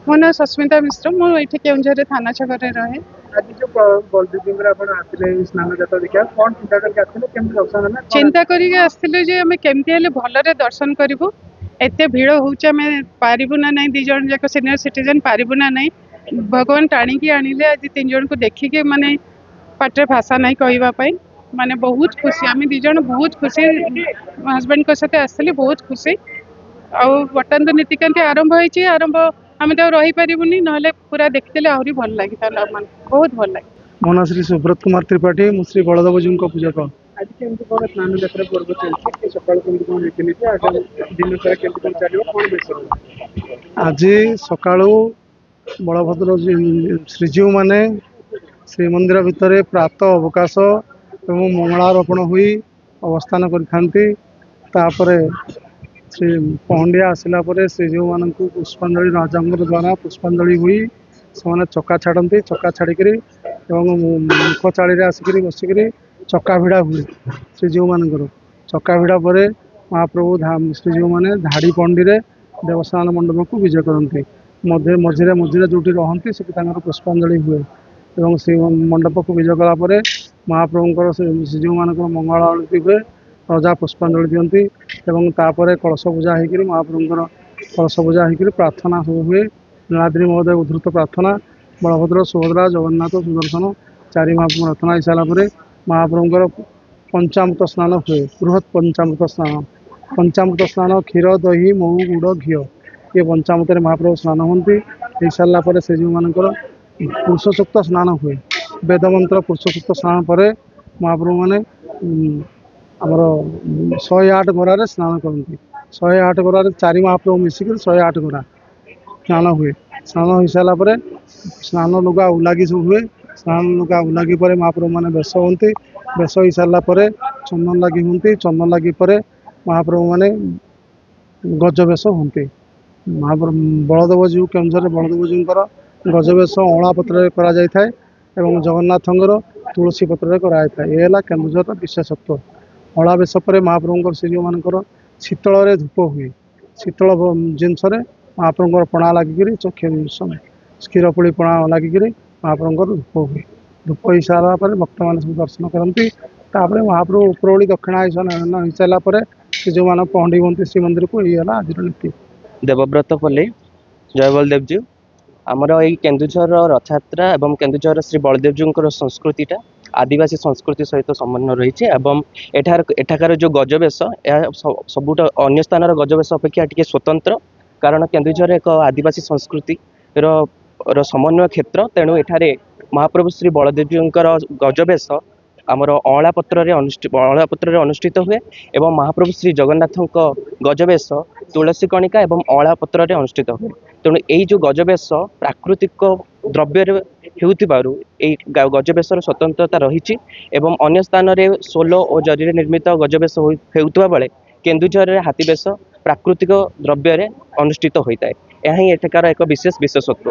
ମୋ ନାଁ ସସ୍ମିତା ମିଶ୍ର। ମୁଁ ଏଇଠି କେଉଁଝରରେ ଥାନା ଛକରେ ରହେ। आज जो बलदेव आपण आते स्नान जात्रा देखा कौन चिंता करके आते केमती दर्शन है ଚିନ୍ତା କରିକି ଆସିଥିଲେ ଯେ ଆମେ କେମିତି ହେଲେ ଭଲରେ ଦର୍ଶନ କରିବୁ। ଏତେ ଭିଡ଼ ହେଉଛି, ଆମେ ପାରିବୁ ନା ନାହିଁ, 2 ଜଣ ଯାକ ସିନିୟର ସିଟିଜେନ୍ ପାରିବୁ ନା ନାହିଁ। ଭଗବାନ ଟାଣିକି ଆଣିଲେ ଆଜି 3 ଜଣଙ୍କୁ ଦେଖିକି ମାନେ ପାଟିରେ ଭାଷା ନାହିଁ କହିବା ପାଇଁ। ମାନେ ବହୁତ ଖୁସି, ଆମେ 2 ଜଣ ବହୁତ ଖୁସି। ମୋ ହଜବେଣ୍ଡଙ୍କ ସହିତ ଆସିଥିଲି, ବହୁତ ଖୁସି। ଆଉ ବର୍ତ୍ତମାନ ତ ନୀତିକାନ୍ତି ଆରମ୍ଭ ହେଇଛି, ଆମେ ତ ଆଉ ରହିପାରିବୁନି, ନହେଲେ ପୁରା ଦେଖିଥିଲେ ଆହୁରି ଭଲ ଲାଗିଥାନ୍ତା। ମାନେ ବହୁତ ଭଲ ଲାଗେ। ମୋ ନାଁ ଶ୍ରୀ ସୁବ୍ରତ କୁମାର त्रिपाठी। ମୁଁ ଶ୍ରୀ ବଳଦେवजीଙ୍କ पूजक। आज केमती कौन स्नान यात्रा पर्व चलती सकाल केमती कौन रीतिनीति आज दिन सारा केमती कौन चलो कौन बेस आज सकाळू बलभद्र श्रीजीव माने श्रीमंदिर भितर प्रातः अवकाश एवं मंगलारोपण हुई अवस्थान करते श्री पहंडिया आसला श्रीजीव मान पुष्पांजलि राजा द्वारा पुष्पांजलि हुई से चक्का छाड़ती। चक्का छाड़िक मुख चाड़ी आसिक बसिक चक्का भिड़ा हुए श्रीजीव मानकर। चक्का भिड़ा पर महाप्रभु श्रीजीव मैंने धाड़ी पंडी देवस्नान मंडप को विजय करते। मझे मझे जो रहती से पुष्पांजलि हुए और से मंडप को विजय कलापर महाप्रभुंर श्रीजीव मान मंगल आरती हुए। रजा पुष्पांजलि दिखती तापर कलश पूजा होकर महाप्रभुंर कलश पूजा होकर प्रार्थना सब हुए। नीलाद्री महोदय उद्धृत प्रार्थना बलभद्र सुभद्रा जगन्नाथ सुदर्शन 4 महाप्रभु प्रार्थना हो सारापर महाप्रभुंर पंचामृत स्नान हुए। बृहत पंचामृत स्नान क्षीर दही मऊ गुड़ घी ये पंचामृत महाप्रभु स्नान होती। हो सारापर श्रीजीव मानकर पुरुषोक्त स्नान हुए। वेद मंत्र पुरुषोक्त स्नान पर महाप्रभु मैंने आमर 108 गरारे स्नान करती। 108 गरारे 4 महाप्रभु मिसिक 108 गरा स्नान हुए। स्नान हो सारापर स्नान लुगा उलागी सब हुए। स्नान लुगा उलागी पर महाप्रभु मैंने बेश होती। बेश हो सारापर चंदन लगी होती। चंदन लगी पर महाप्रभु मैंने गजबेश होती। महाप्रभु बलदेवजी केन्दुझर बलदेवजी गजबेश अँला पत्र एवं जगन्नाथंर तुलसी पत्र कराए। यह केन्दुझर विशेषत्व। अँला बेश पर महाप्रभुंर श्रीजीव मानकर शीतल धूप हुए। शीतल जिनस महाप्रभुंर पणा लगिक क्षीरपुड़ी पणा लगिक महाप्रभुंर धूप हुए। धूप हो सारा पर भक्त मैंने सब दर्शन करती। महाप्रभु उपरओली दक्षिणा हो सारापर श्रीजीव मान पहंडी हुए श्रीमंदिर को। ये आज नीति। देवव्रत पल्ली जय बलदेवजी आमर यही केन्दुझर रथयात्रा एवं केन्दुझर श्री बलदेवजी संस्कृतिटा आदिवासी संस्कृति सहित समन्वय रही है। एठार जो गजबेश सबुठ अन्य स्थान गजबेश अपेक्षा टी स्वतंत्र, कारण केन्दुझर एक आदिवासी संस्कृति समन्वय क्षेत्र। तेणु एठारे महाप्रभु श्री बलदेवजी गजबेश आमर अँला पत्र अनुष्ठित हुए एवं महाप्रभु श्री जगन्नाथ गजबेश तुलसी कणिका एवं अँला पत्र अनुष्ठित हुए। तेणु यही जो गजबेश प्राकृतिक द्रव्य गजबेशर स्वतंत्रता रही एवं अन्य स्थान में सोलो और जरी निर्मित गजबेश होता बेले केन्दुझर हाथीबेश प्राकृतिक द्रव्य अनुष्ठित होता है। यह एठार एक विशेष विशेषत्व।